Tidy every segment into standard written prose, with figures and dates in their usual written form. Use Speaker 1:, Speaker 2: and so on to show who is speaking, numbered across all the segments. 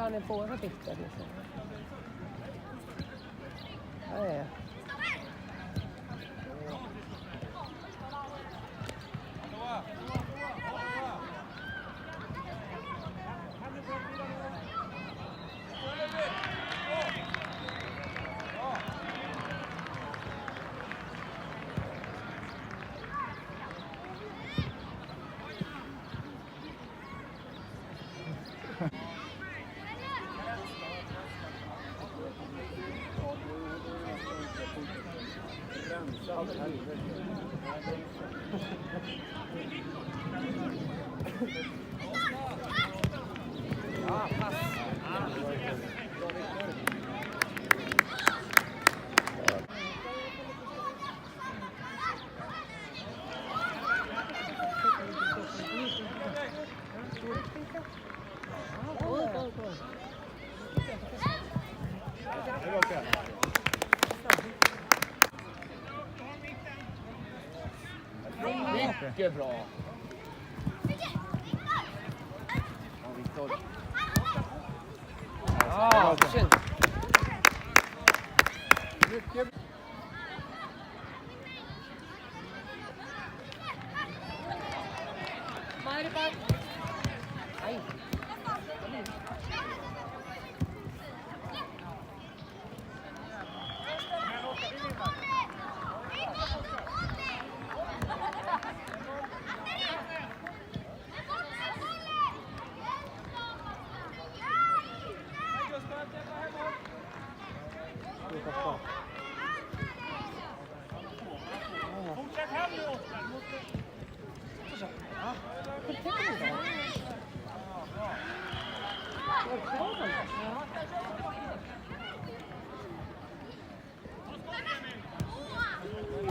Speaker 1: han är båda bitar liksom. Ja.
Speaker 2: Mycket bra. Viktor. Ja, fint. Mycket. Aj.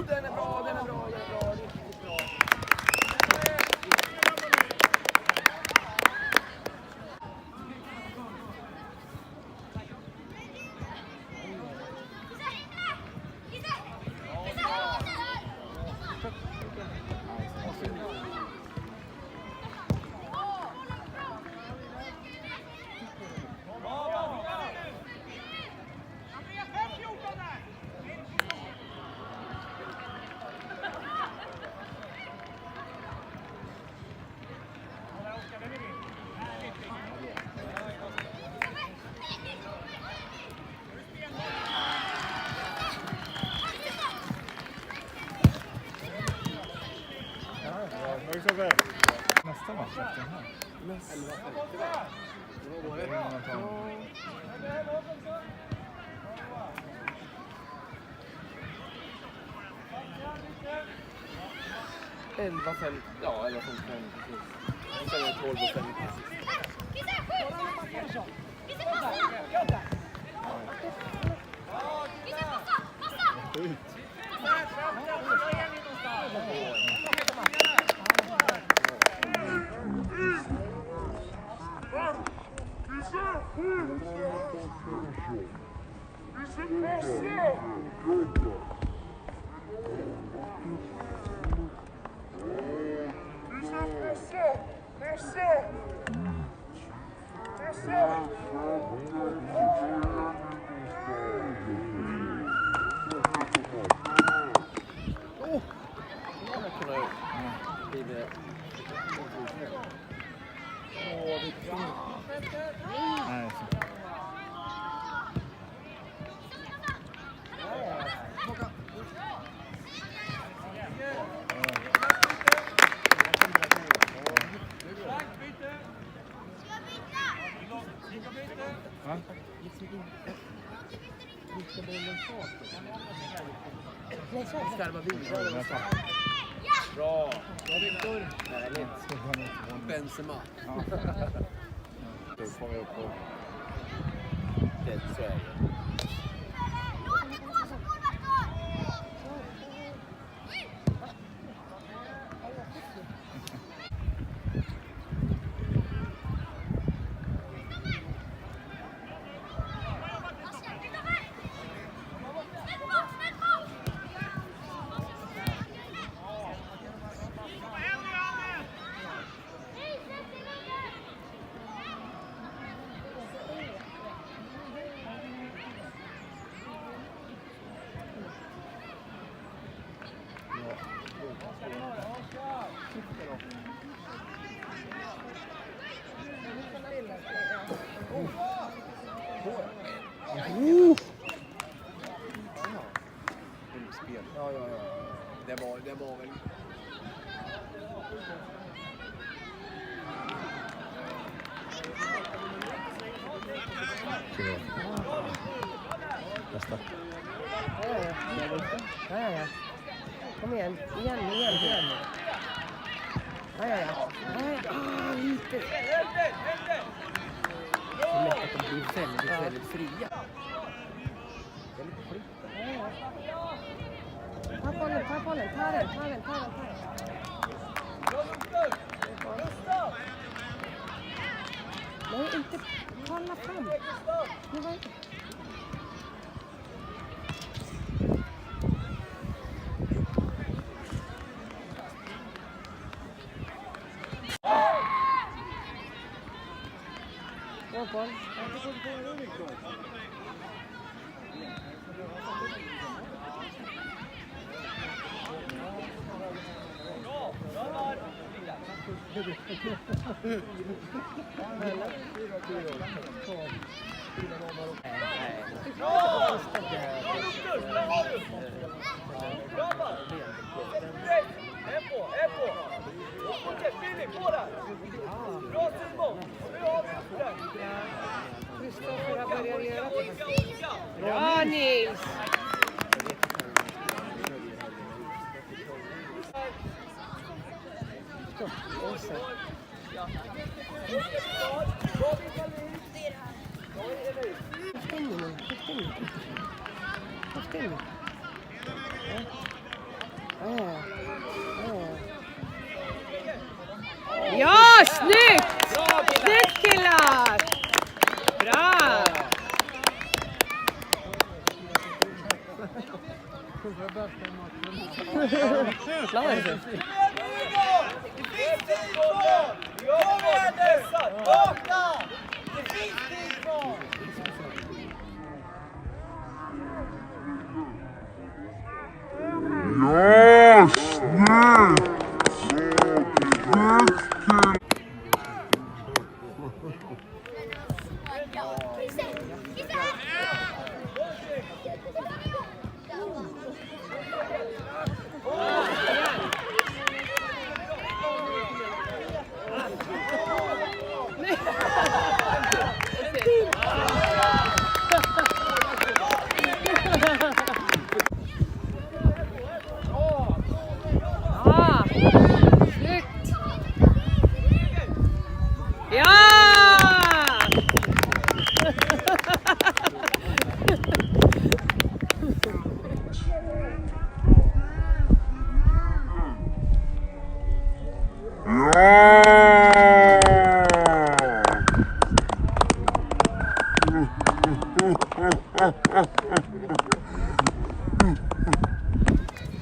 Speaker 2: Den är bra, den är bra, riktigt bra.
Speaker 3: Nästa match efter den här.
Speaker 2: Elva, fem, ja, 11, 5, precis. Och sen är det 12 och 5 precis. Skarva vidare. Bra. Viktor. Benzema.
Speaker 3: Då får vi upp på
Speaker 2: Det så är det. det var väl...
Speaker 3: Nästa.
Speaker 1: Ja. Kom igen. Igen. Ja. Lite. Det är lätt att de blir väldigt fria. Ta bollen. Ta den. Nej, inte kolla fram. Nu var det. Boll. Kristoffer har börjat göra det. Bra Nils! Ja, snyggt! Snyggt killar! Bra!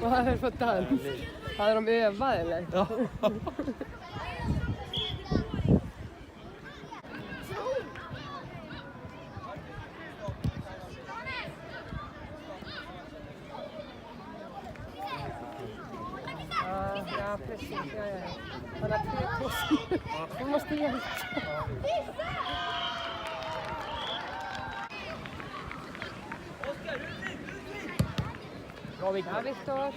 Speaker 1: Vad har du fått dans? Hade de övat eller? Ja. Ja, precis. Ja. Man har 3 kostnader. Man måste hjälpa. Bra Viktor. Ja, Viktor.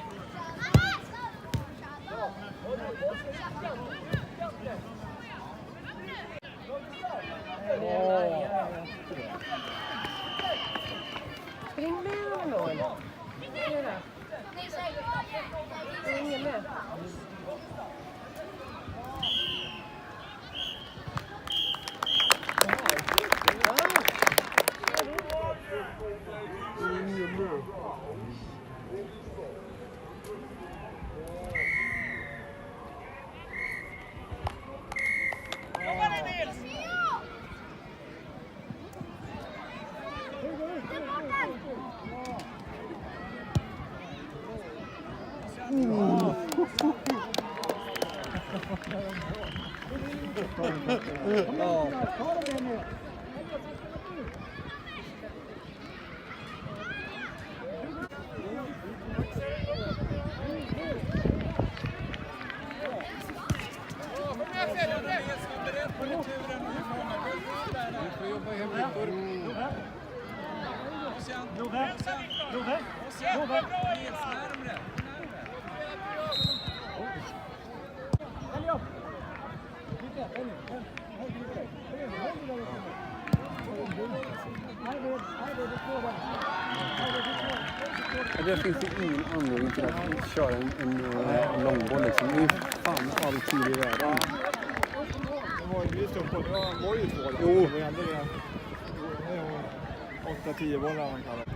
Speaker 1: Spring med honom. Spring med.
Speaker 4: Det finns ju ingen anledning till att köra en långboll liksom. Det är fan all tid i världen.
Speaker 3: Vi stod på, det var ju två där.
Speaker 4: Jo.
Speaker 3: Det var ju ändå det. 8-10 bollar man kallar det.